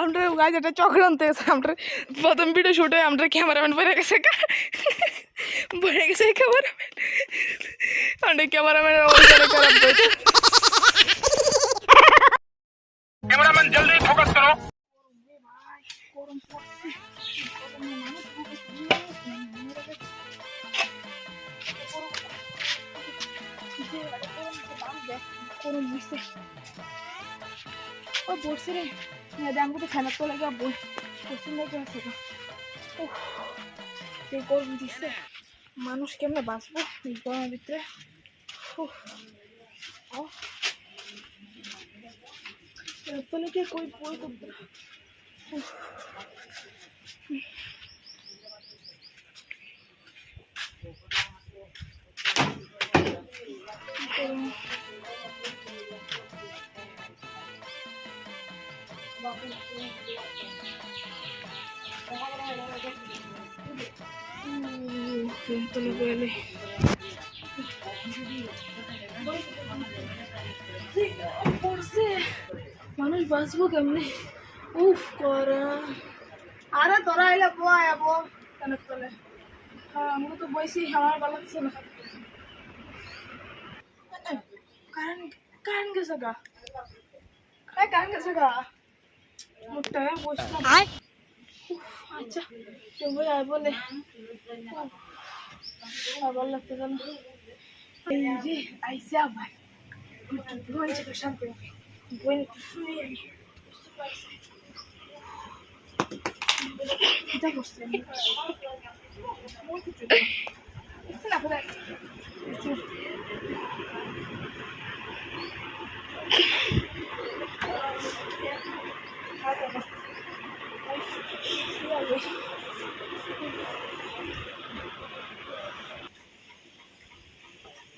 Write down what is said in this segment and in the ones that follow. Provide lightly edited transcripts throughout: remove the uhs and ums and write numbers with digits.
আমরা গাছ একটা চক্রান্ত আছে। আমরা প্রথম ভিডিও শুট হয়ে আমরা ক্যামেরাম্যান বেড়ে গেছে ক্যামেরাম্যান। আমরা ক্যামেরাম্যানের অবস্থা খারাপ হয়েছে। कैमरामैन जल्दी फोकस करो। বসে রে আমাকে তো ফ্যানের তো লাগে বসে লেগে আছে। সেই গরম দিচ্ছে, মানুষ কেমনে বাঁচবো এই গরমের ভিতরে? তো লেগে কই বই করতে মানুষ বাঁচবো কেমনে? উফ করা। আরে তোরা এলে বো কানের তলে। হ্যাঁ আমরা তো বইছি, আমার ভালো লাগছে না। কারেন্ট গেছে গা, কারেন্ট গেছে গা। মুখটা বসলাম। আচ্ছা বই আর বলে ভালো লাগতে গেল। এই যে আইসে আবার বই থেকে শান্তি হবে, বই একটু শুনে আমি এটা করছি না করে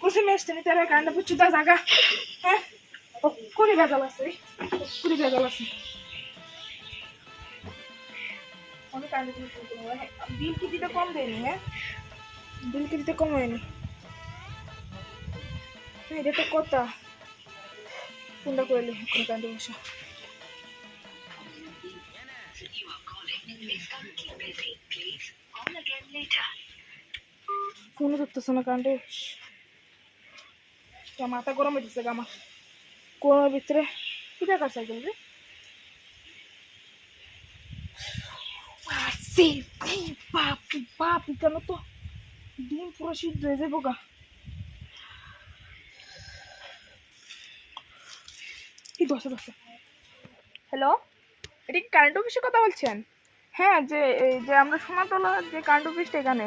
कुछ मेस्ट नहीं तेरा कांड पुच्छुदा जागा हैं कुड़ी भेजाल আছে कुड़ी भेजाल আছে আমি কাंड পুচ্ছু বিল কি দিতে কম দেয়নি হ্যাঁ বিল কি দিতে কম হয়নি এটা তো কথা কোনটা কইলে কোন কাंड বসা ফোন ধরতেছ না কাंड মাথা গরম হয়ে দিচ্ছে আমার কোনোর ভিতরে কি দেখার সাইকেল রে বাপ কেন তো ডিম পুরো সিদ্ধ হয়ে যাবো গা কি দশে হ্যালো এটা কি কারেন্ট অফিসে কথা বলছেন? হ্যাঁ যে এই যে আমরা সোনাতলা যে কারেন্ট অফিসটা এখানে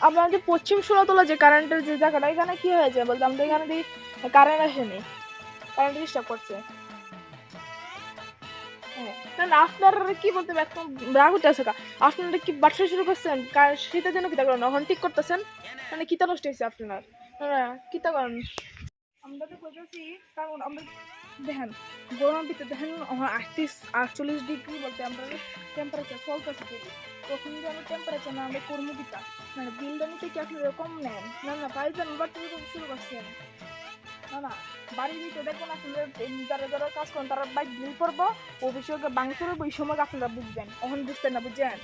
আপনার যে পশ্চিম সোনাতলা যে কারেন্টের যে জায়গাটা এখানে কি হয়েছে বলতে আমাদের এখানে দিয়ে কারেন্ট আসেনি, কারেন্ট ডিস্টার্ব করছে। হ্যাঁ না আপনার কি বলতে একদম রাগ উঠে আছে আপনারা কি বাটসা শুরু করছেন শীতের জন্য কিতা করেন এখন ঠিক করতেছেন মানে কিতা নষ্ট হয়েছে আপনার কিতা করেন আমরা তো কইতেছি কারণ আমরা দেখেন গরমের ভিতরে দেখেন 38-48 ডিগ্রি বলতে আমরা টেম্পারেচার চলতেছে তখন যদি আমরা টেম্পারেচার না আমরা কর্ম দিতা মানে বিলটা নিতে কি আপনারা কম নেন না প্রাইস দেন বাট শুরু করছেন না বাড়ির ভিতরে দেখুন আপনারা যারা কাজ করেন তারা বাইক বিল করবো ও বিষয়কে বাংশুর ওই সময় আপনারা বুঝবেন এখন বুঝতেন না বুঝছেন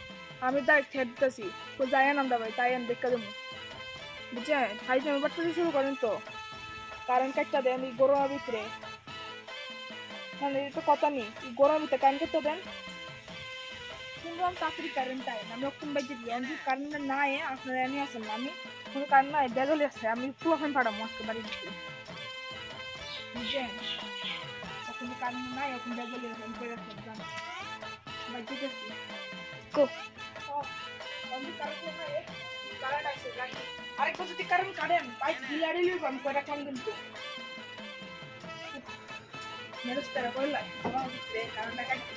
আমি ডাইরেক্ট ঠেট দিতেছি তো যাই আমরা ভাই তাই আমি দেখা দেবো বুঝছেন ভাই আমি বাট শুরু করেন তো কারেন্ট কাটটা দেন এই গরমের ভিতরে মানে এটা কথা নেই গরমের ভিতরে কারেন্ট কাটটা দেন শুনলাম তাড়াতাড়ি কারেন্ট আয় আমি ওখান বাইরে দিই আমি কারেন্ট না আয় আপনারা এনে আসেন না আমি কোনো কারেন্ট নাই বেগলে আছে আমি পুরো ওখানে পাঠাবো আজকে বাড়ির ভিতরে বুঝছেন ওখানে কারেন্ট নাই ওখানে বেগলে আছে আমি করে রাখলাম জান বাইরে দিতেছি কো আমি কারেন্ট আছে যাই আরেকবার যদি কারেন্ট কাটেন বাইক বিলাড়ি লইব আমি করে রাখলাম কিন্তু মেরে স্টারা করলা আমার ভিতরে কারেন্টটা কাটতে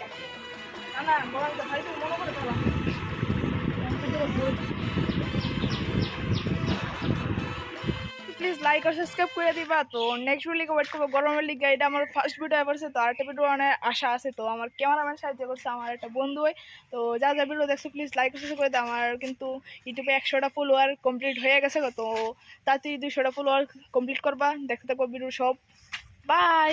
না বলার তো ভাই তো মনে করে বলা প্লিজ লাইক আর সাবস্ক্রাইব করে দিবা তো নেক্সট ভিডিও ওয়েট করবো গরমের লিগে এটা আমার ফার্স্ট ভিডিও এবারছে তো আরেকটা ভিডিও অনেক আশা আছে তো আমার ক্যামেরাম্যান সাহায্য করছে আমার একটা বন্ধু হয় তো যা ভিডিও দেখছো প্লিজ লাইক আর সাবস্ক্রাইব করে দাও আমার কিন্তু ইউটিউবে 100টা ফলোয়ার কমপ্লিট হয়ে গেছে তো তাড়াতাড়ি 200টা ফলোয়ার কমপ্লিট করবা দেখতে থাকবো ভিডিও সব বাই।